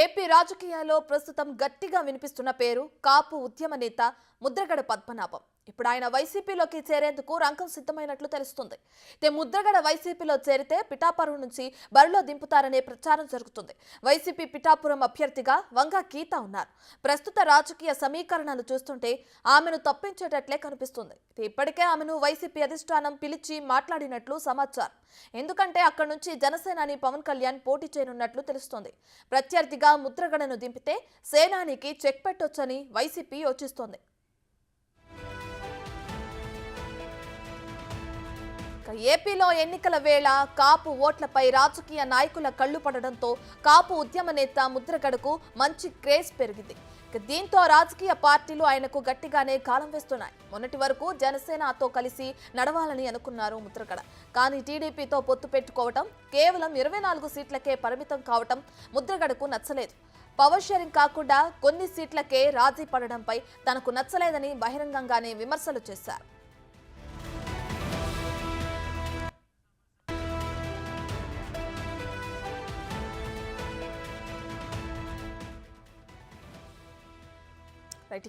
AP రాజకీయాల్లో ప్రస్తుతం గట్టిగా వినిపిస్తున్న పేరు కాపు ఉద్యమ నేత ముద్రగడ పద్మనాభం. ఇప్పుడు ఆయన వైసీపీలోకి చేరేందుకు రంగం సిద్ధమైనట్లు తెలుస్తుంది. ముద్రగడ వైసీపీలో చేరితే పిఠాపురం నుంచి బరిలో దింపుతారనే ప్రచారం జరుగుతుంది. వైసీపీ పిఠాపురం అభ్యర్థిగా వంగ గీత ఉన్నారు. ప్రస్తుత రాజకీయ సమీకరణాలు చూస్తుంటే ఆమెను తప్పించేటట్లే కనిపిస్తుంది. ఇప్పటికే ఆమెను వైసీపీ అధిష్టానం పిలిచి మాట్లాడినట్లు సమాచారం. ఎందుకంటే అక్కడి నుంచి జనసేనాని పవన్ కళ్యాణ్ పోటీ చేయనున్నట్లు తెలుస్తోంది. ప్రత్యర్థిగా ముద్రగడను దింపితే సేనానికి చెక్ పెట్టొచ్చని వైసీపీ యోచిస్తోంది. ఏపీలో ఎన్నికల వేళ కాపు ఓట్లపై రాజకీయ నాయకుల కళ్లు పడడంతో కాపు ఉద్యమ నేత ముద్రగడకు మంచి క్రేజ్ పెరిగింది. దీంతో రాజకీయ పార్టీలు ఆయనకు గట్టిగానే కాలం వేస్తున్నాయి. మొన్నటి వరకు జనసేనతో కలిసి నడవాలని అనుకున్నారు ముద్రగడ. కానీ టీడీపీతో పొత్తు పెట్టుకోవటం, కేవలం 24 సీట్లకే పరిమితం కావటం ముద్రగడకు నచ్చలేదు. పవర్ షేరింగ్ కాకుండా కొన్ని సీట్లకే రాజీ పడడంపై తనకు నచ్చలేదని బహిరంగంగానే విమర్శలు చేశారు.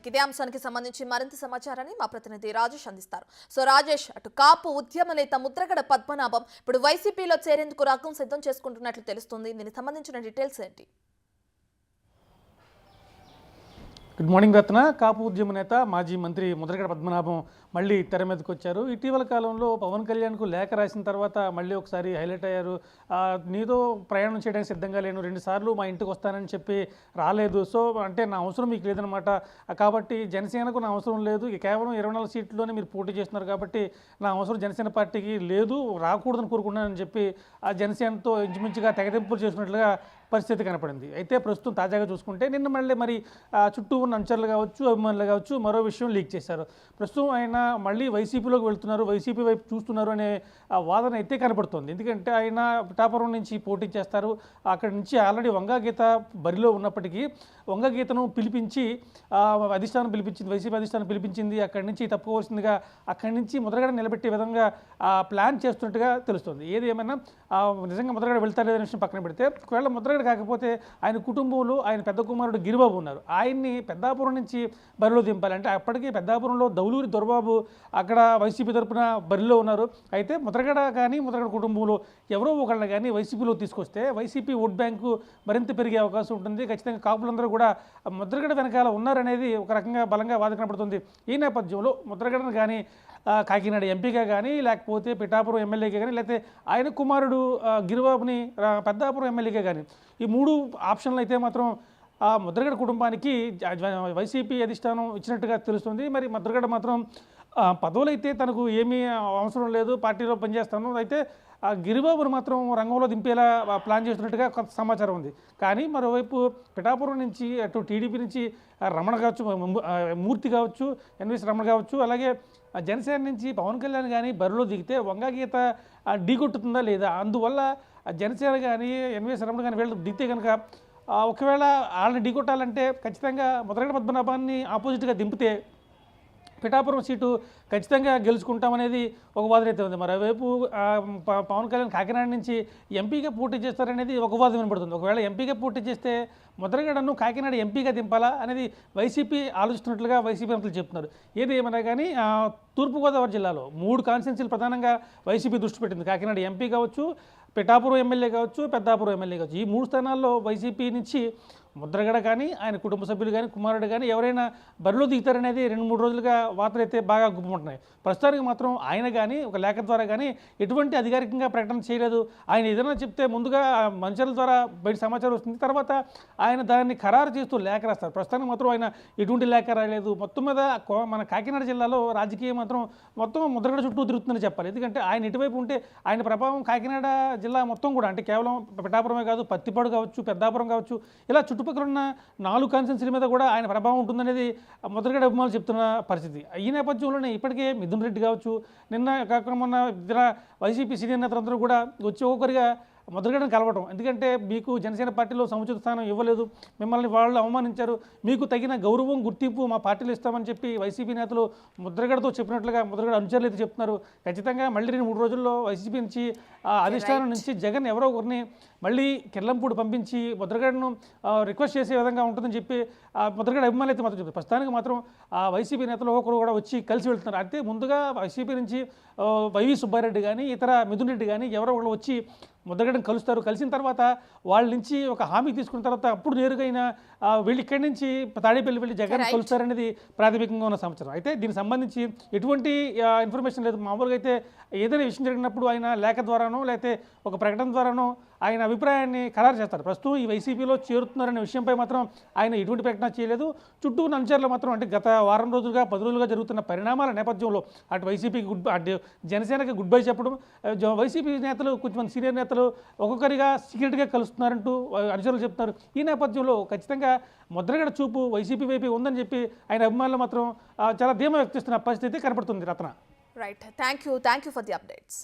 ఇదే అంశానికి సంబంధించి మరింత సమాచారాన్ని మా ప్రతినిధి రాజేష్ అందిస్తారు. సో రాజేష్, అటు కాపు ఉద్యమ నేత ముద్రగడ పద్మనాభం ఇప్పుడు వైసీపీలో చేరేందుకు రంగం సిద్ధం చేసుకుంటున్నట్లు తెలుస్తుంది. దీనికి సంబంధించిన డీటెయిల్స్ ఏంటి? గుడ్ మార్నింగ్ రత్న. కాపు ఉద్యమ నేత మాజీ మంత్రి ముద్రగడ పద్మనాభం మళ్ళీ తెర మీదకి వచ్చారు. ఇటీవల కాలంలో పవన్ కళ్యాణ్కు లేఖ రాసిన తర్వాత మళ్ళీ ఒకసారి హైలైట్ అయ్యారు. నీతో ప్రయాణం చేయడానికి సిద్ధంగా లేను, 2 సార్లు మా ఇంటికి వస్తానని చెప్పి రాలేదు. సో అంటే నా అవసరం మీకు లేదనమాట. కాబట్టి జనసేనకు నా అవసరం లేదు, కేవలం 24 సీట్లోనే మీరు పోటీ చేస్తున్నారు కాబట్టి నా అవసరం జనసేన పార్టీకి లేదు, రాకూడదని కోరుకున్నానని చెప్పి ఆ జనసేనతో ఇంచుమించుగా తెగదెంపులు చేసుకున్నట్లుగా పరిస్థితి కనపడింది. అయితే ప్రస్తుతం తాజాగా చూసుకుంటే నిన్న మళ్ళీ చుట్టూ ఉన్న అనుచరులు కావచ్చు, అభిమానులు కావచ్చు మరో విషయం లీక్ చేశారు. ప్రస్తుతం ఆయన మళ్ళీ వైసీపీలోకి వెళ్తున్నారు, వైసీపీ వైపు చూస్తున్నారు అనే వాదన అయితే కనపడుతుంది. ఎందుకంటే ఆయన పిఠాపురం నుంచి పోటీ చేస్తారు. అక్కడి నుంచి ఆల్రెడీ వంగ గీత బరిలో ఉన్నప్పటికీ వంగ గీతను పిలిపించి అధిష్టానం పిలిపించింది, వైసీపీ అధిష్టానం పిలిపించింది. అక్కడి నుంచి తప్పుకోవాల్సిందిగా అక్కడి నుంచి ముద్రగడ నిలబెట్టే విధంగా ప్లాన్ చేస్తున్నట్టుగా తెలుస్తుంది. ఏది ఏమైనా నిజంగా ముద్రగడ వెళ్తారనే విషయం పక్కన పెడితే, ఒకవేళ ముద్రగడ కాకపోతే ఆయన కుటుంబంలో ఆయన పెద్ద కుమారుడు గిరిబాబు ఉన్నారు. ఆయన్ని పెద్దాపురం నుంచి బరిలో దింపాలంటే అప్పటికీ పెద్దాపురంలో దౌలూరి దొరబాబు అక్కడ వైసీపీ తరఫున బరిలో ఉన్నారు. అయితే ముద్రగడ కానీ ముద్రగడ కుటుంబంలో ఎవరో ఒకళ్ళని కానీ వైసీపీలో తీసుకొస్తే వైసీపీ ఓట్ బ్యాంకు మరింత పెరిగే అవకాశం ఉంటుంది. ఖచ్చితంగా కాపులందరూ కూడా ముద్రగడ వెనకాల ఉన్నారనేది ఒక రకంగా బలంగా వాదన కనబడుతుంది. ఈ నేపథ్యంలో ముద్రగడను కానీ కాకినాడ ఎంపీగా కానీ లేకపోతే పిఠాపురం ఎమ్మెల్యేగా కానీ లేకపోతే ఆయన కుమారుడు గిరిబాబుని పెద్దాపురం ఎమ్మెల్యేగా కానీ ఈ 3 ఆప్షన్లు అయితే మాత్రం ముద్రగడ కుటుంబానికి వైసీపీ అధిష్టానం ఇచ్చినట్టుగా తెలుస్తుంది. మరి ముద్రగడ మాత్రం పదవులు అయితే తనకు ఏమీ అవసరం లేదు, పార్టీలో పనిచేస్తాను, అయితే గిరిబాబును మాత్రం రంగంలో దింపేలా ప్లాన్ చేస్తున్నట్టుగా కొంత సమాచారం ఉంది. కానీ మరోవైపు పిఠాపురం నుంచి అటు టీడీపీ నుంచి రమణ కావచ్చు, మూర్తి కావచ్చు, ఎన్వీఎస్ రమణ కావచ్చు, అలాగే జనసేన నుంచి పవన్ కళ్యాణ్ కానీ బరిలో దిగితే వంగ గీత ఢీకొట్టుతుందా లేదా, అందువల్ల జనసేన కానీ ఎన్వీఎస్ రమణ కానీ వీళ్ళు దిగితే కనుక ఒకవేళ వాళ్ళని ఢీకొట్టాలంటే ఖచ్చితంగా ముద్రగడ పద్మనాభాన్ని ఆపోజిట్గా దింపితే పిఠాపురం సీటు ఖచ్చితంగా గెలుచుకుంటామనేది ఒక వాదన అయితే ఉంది. మరోవైపు పవన్ కళ్యాణ్ కాకినాడ నుంచి ఎంపీగా పోటీ చేస్తారనేది ఒక వాదన వినపడుతుంది. ఒకవేళ ఎంపీగా పోటీ చేస్తే ముద్రగడను కాకినాడ ఎంపీగా దింపాలా అనేది వైసీపీ ఆలోచిస్తున్నట్లుగా వైసీపీ నేతలు చెప్తున్నారు. ఏది ఏమైనా కానీ తూర్పుగోదావరి జిల్లాలో 3 కాన్స్టిట్యున్సీలు ప్రధానంగా వైసీపీ దృష్టి పెట్టింది. కాకినాడ ఎంపీ కావచ్చు, పిఠాపురం ఎమ్మెల్యే కావచ్చు, పెద్దాపురం ఎమ్మెల్యే కావచ్చు. ఈ 3 స్థానాల్లో వైసీపీ నుంచి ముద్రగడ కానీ ఆయన కుటుంబ సభ్యులు కానీ కుమారుడు కానీ ఎవరైనా బరిలో దిగుతారనేది 2-3 రోజులుగా వార్తలు అయితే బాగా గుప్పుకుంటున్నాయి. ప్రస్తుతానికి మాత్రం ఆయన కానీ ఒక లేఖ ద్వారా కానీ ఎటువంటి అధికారికంగా ప్రకటన చేయలేదు. ఆయన ఏదైనా చెప్తే ముందుగా మంత్రుల ద్వారా బయట సమాచారం వస్తుంది, తర్వాత ఆయన దాన్ని ఖరారు చేస్తూ లేఖ రాస్తారు. ప్రస్తుతానికి మాత్రం ఆయన ఎటువంటి లేఖ రాయలేదు. మొత్తం మీద మన కాకినాడ జిల్లాలో రాజకీయం మాత్రం మొత్తం ముద్రగడ చుట్టూ తిరుగుతుందని చెప్పాలి. ఎందుకంటే ఆయన ఇటువైపు ఉంటే ఆయన ప్రభావం కాకినాడ జిల్లా మొత్తం కూడా, అంటే కేవలం పిఠాపురమే కాదు, పత్తిపాడు కావచ్చు, పెద్దాపురం కావచ్చు, ఇలా చుట్టుపక్కల ఉన్న 4 కాన్స్టిట్యున్సీల మీద కూడా ఆయన ప్రభావం ఉంటుందనేది ముద్రగడ అభిమానులు చెప్తున్న పరిస్థితి. ఈ నేపథ్యంలోనే ఇప్పటికే మిథున్ రెడ్డి కావచ్చు, నిన్న కాకుండా మొన్న ఇతర వైసీపీ సీనియర్ నేతలందరూ కూడా వచ్చి ఒక్కొక్కరిగా ముద్రగడను కలవటం. ఎందుకంటే మీకు జనసేన పార్టీలో సముచిత స్థానం ఇవ్వలేదు, మిమ్మల్ని వాళ్ళు అవమానించారు, మీకు తగిన గౌరవం గుర్తింపు మా పార్టీలు ఇస్తామని చెప్పి వైసీపీ నేతలు ముద్రగడతో చెప్పినట్లుగా ముద్రగడ అనుచరులు అయితే చెప్తున్నారు. ఖచ్చితంగా మళ్ళీ 2-3 రోజుల్లో వైసీపీ నుంచి అధిష్టానం నుంచి జగన్ ఎవరో ఒకరిని మళ్ళీ కిర్లంపూడి పంపించి ముద్రగడను రిక్వెస్ట్ చేసే విధంగా ఉంటుందని చెప్పి ముద్రగడ అభిమానులు అయితే మాత్రం చెప్తారు. ప్రస్తుతానికి మాత్రం ఆ వైసీపీ నేతలు ఒకరు కూడా వచ్చి కలిసి వెళ్తున్నారు. అయితే ముందుగా వైసీపీ నుంచి వైవి సుబ్బారెడ్డి కానీ ఇతర మిథున్ రెడ్డి కానీ ఎవరో ఒకరు వచ్చి ముద్రగడను కలుస్తారు. కలిసిన తర్వాత వాళ్ళ నుంచి ఒక హామీ తీసుకున్న తర్వాత అప్పుడు నేరుగా అయినా వీళ్ళు ఇక్కడి నుంచి తాడేపల్లి వెళ్ళి జగన్ కలుస్తారనేది ప్రాథమికంగా ఉన్న సమాచారం. అయితే దీనికి సంబంధించి ఎటువంటి ఇన్ఫర్మేషన్ లేదు. మామూలుగా అయితే ఏదైనా విషయం జరిగినప్పుడు ఆయన లేఖ ద్వారానో లేకపోతే ఒక ప్రకటన ద్వారానో ఆయన అభిప్రాయాన్ని ఖరారు చేస్తారు. ప్రస్తుతం ఈ వైసీపీలో చేరుతున్నారనే విషయంపై మాత్రం ఆయన ఎటువంటి ప్రకటన చేయలేదు. చుట్టూ ఉన్న అనుచరులు మాత్రం అంటే గత వారం రోజులుగా 10 రోజులుగా జరుగుతున్న పరిణామాల నేపథ్యంలో అటు వైసీపీకి అటు జనసేనకి గుడ్ బై చెప్పడం, వైసీపీ నేతలు కొంతమంది సీనియర్ నేతలు ఒక్కొక్కరిగా సీక్రెట్గా కలుస్తున్నారంటూ అనుచరులు చెప్తున్నారు. ఈ నేపథ్యంలో ఖచ్చితంగా ముద్రగడ చూపు వైసీపీ వైపు ఉందని చెప్పి ఆయన అభిమానులు మాత్రం చాలా ధీమా వ్యక్తిస్తున్న పరిస్థితి కనపడుతుంది. Ratna. Right, thank you for the updates.